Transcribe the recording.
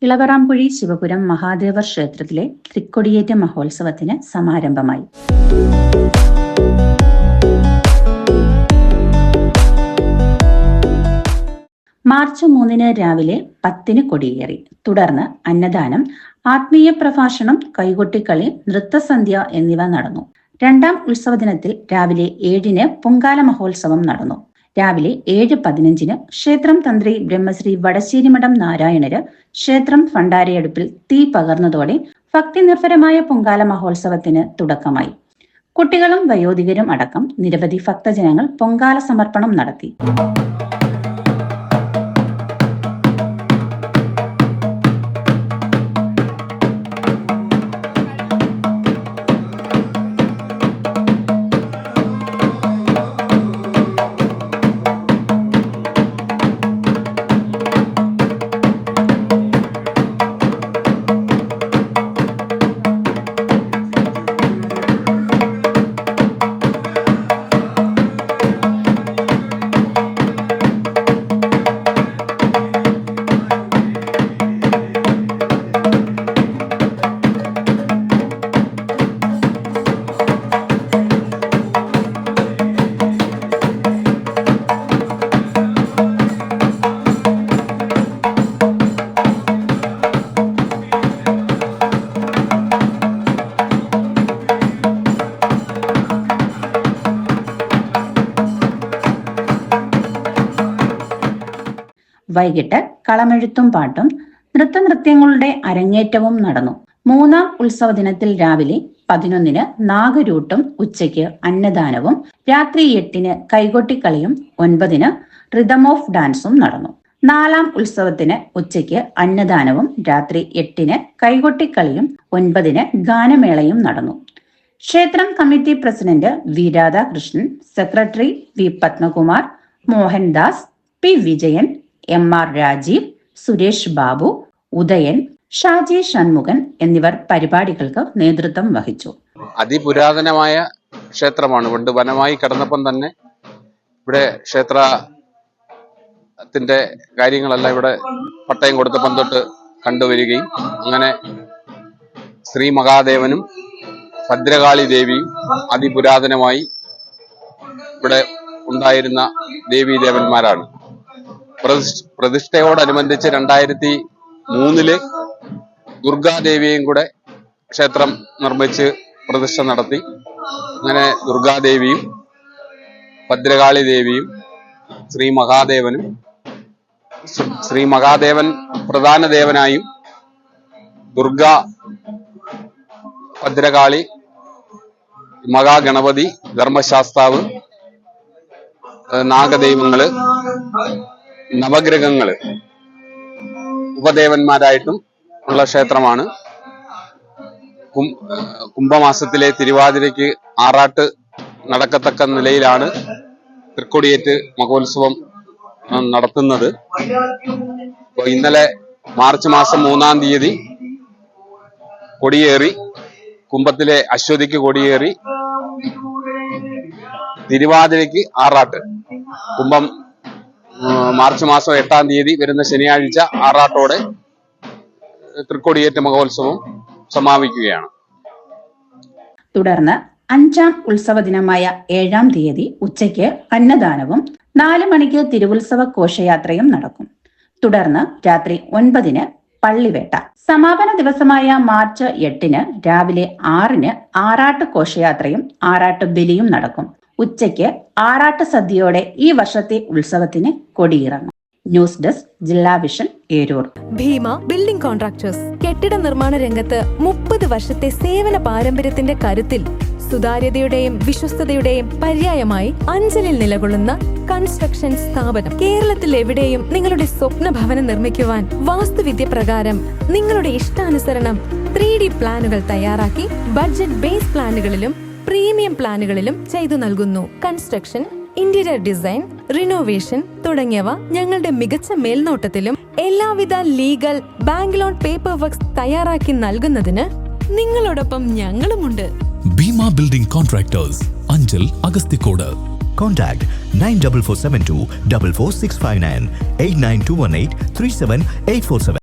ഇളവറാംകുഴി ശിവപുരം മഹാദേവർ ക്ഷേത്രത്തിലെ തൃക്കൊടിയേറ്റ മഹോത്സവത്തിന് സമാരംഭമായി. മാർച്ച് 3 രാവിലെ 10 കൊടിയേറി. തുടർന്ന് അന്നദാനം, ആത്മീയ പ്രഭാഷണം, കൈകൊട്ടിക്കളി, നൃത്തസന്ധ്യ എന്നിവ നടന്നു. രണ്ടാം ഉത്സവ ദിനത്തിൽ രാവിലെ 7 പൊങ്കാല മഹോത്സവം നടന്നു. രാവിലെ 7:15 ക്ഷേത്രം തന്ത്രി ബ്രഹ്മശ്രീ വടശ്ശേരിമഠം നാരായണര് ക്ഷേത്രം ഭണ്ഡാരയടുപ്പിൽ തീ പകർന്നതോടെ ഭക്തിനിർഭരമായ പൊങ്കാല മഹോത്സവത്തിന് തുടക്കമായി. കുട്ടികളും വയോധികരും അടക്കം നിരവധി ഭക്തജനങ്ങൾ പൊങ്കാല സമർപ്പണം നടത്തി. വൈകിട്ട് കളമെഴുത്തും പാട്ടും നൃത്തനൃത്യങ്ങളുടെ അരങ്ങേറ്റവും നടന്നു. മൂന്നാം ഉത്സവ ദിനത്തിൽ രാവിലെ 11 നാഗരൂട്ടും, ഉച്ചയ്ക്ക് അന്നദാനവും, രാത്രി 8 കൈകൊട്ടിക്കളിയും, 9 റിതം ഓഫ് ഡാൻസും നടന്നു. നാലാം ഉത്സവത്തിന് ഉച്ചയ്ക്ക് അന്നദാനവും, രാത്രി 8 കൈകൊട്ടിക്കളിയും, 9 ഗാനമേളയും നടന്നു. ക്ഷേത്രം committee president V Radhakrishnan, secretary V Padmakumar, Mohandas, P Vijayan, M R. Rajeev, Suresh Babu, Udayan, Shaji Shanmughan എന്നിവർ പരിപാടികൾക്ക് നേതൃത്വം വഹിച്ചു. അതിപുരാതനമായ ക്ഷേത്രമാണ്. പണ്ട് വനമായി കിടന്നപ്പം തന്നെ ഇവിടെ ക്ഷേത്രത്തിന്റെ കാര്യങ്ങളെല്ലാം ഇവിടെ പട്ടയം കൊടുത്തപ്പം തൊട്ട് കണ്ടുവരികയും അങ്ങനെ ശ്രീ മഹാദേവനും ഭദ്രകാളി ദേവിയും അതിപുരാതനമായി ഇവിടെ ഉണ്ടായിരുന്ന ദേവീദേവന്മാരാണ്. പ്രതിഷ്ഠയോടനുബന്ധിച്ച് 2003 ദുർഗാദേവിയെയും കൂടെ ക്ഷേത്രം നിർമ്മിച്ച് പ്രതിഷ്ഠ നടത്തി. അങ്ങനെ ദുർഗാദേവിയും ഭദ്രകാളി ദേവിയും ശ്രീ മഹാദേവൻ പ്രധാന ദേവനായും ദുർഗ, ഭദ്രകാളി, മഹാഗണപതി, ധർമ്മശാസ്താവ്, നാഗദൈവങ്ങള്, നവഗ്രഹങ്ങള് ഉപദേവന്മാരായിട്ടും ഉള്ള ക്ഷേത്രമാണ്. കുംഭമാസത്തിലെ തിരുവാതിരയ്ക്ക് ആറാട്ട് നടക്കത്തക്ക നിലയിലാണ് തൃക്കൊടിയേറ്റ് മഹോത്സവം നടത്തുന്നത്. ഇന്നലെ മാർച്ച് മാസം 3 തീയതി കൊടിയേറി, കുംഭത്തിലെ അശ്വതിക്ക് കൊടിയേറി, തിരുവാതിരയ്ക്ക് ആറാട്ട്. കുംഭം മാർച്ച് മാസം 8 തീയതി വരുന്ന ശനിയാഴ്ച ആറാട്ടോടെ തൃക്കൊടിയേറ്റ മഹോത്സവം സമാപിക്കുകയാണ്. തുടർന്ന് 5ാം ഉത്സവ ദിനമായ 7 തീയതി ഉച്ചയ്ക്ക് അന്നദാനവും 4 മണിക്ക് തിരുവുത്സവ ഘോഷയാത്രയും നടക്കും. തുടർന്ന് രാത്രി 9 പള്ളിവേട്ട. സമാപന ദിവസമായ മാർച്ച് 8 രാവിലെ 6 ആറാട്ട് ഘോഷയാത്രയും ആറാട്ട് ബലിയും നടക്കും. ഉച്ചയ്ക്ക് ആറാട്ട് സദ്യയോടെ ഈ വർഷത്തെ ഉത്സവത്തിന് കൊടിയിറങ്ങും. News desk, Jilla vision, Eroor. Bhima building contractors കെട്ടിട നിർമ്മാണ രംഗത്ത് 30 വർഷത്തെ സേവന പാരമ്പര്യത്തിന്റെ കരുത്തിൽ സുതാര്യതയുടെയും വിശ്വസ്തതയുടെയും പര്യായമായി അഞ്ചലിൽ നിലകൊള്ളുന്ന കൺസ്ട്രക്ഷൻ സ്ഥാപനം. കേരളത്തിൽ എവിടെയും നിങ്ങളുടെ സ്വപ്ന ഭവനം നിർമ്മിക്കുവാൻ വാസ്തുവിദ്യ പ്രകാരം നിങ്ങളുടെ ഇഷ്ടാനുസരണം 3D പ്ലാനുകൾ തയ്യാറാക്കി ബഡ്ജറ്റ് ബേസ് പ്ലാനുകളിലും പ്രീമിയം പ്ലാനുകളിലും ചെയ്തു നൽകുന്നു. കൺസ്ട്രക്ഷൻ, ഇന്റീരിയർ ഡിസൈൻ, റിനോവേഷൻ തുടങ്ങിയവ ഞങ്ങളുടെ മികച്ച മേൽനോട്ടത്തിലും എല്ലാവിധ legal, bank loan paper works തയ്യാറാക്കി നൽകുന്നതിന് നിങ്ങളോടൊപ്പം ഞങ്ങളുമുണ്ട്. Bheema building contractors, Anchal, Agasthikode. Contact 94472 44659 89218 37847.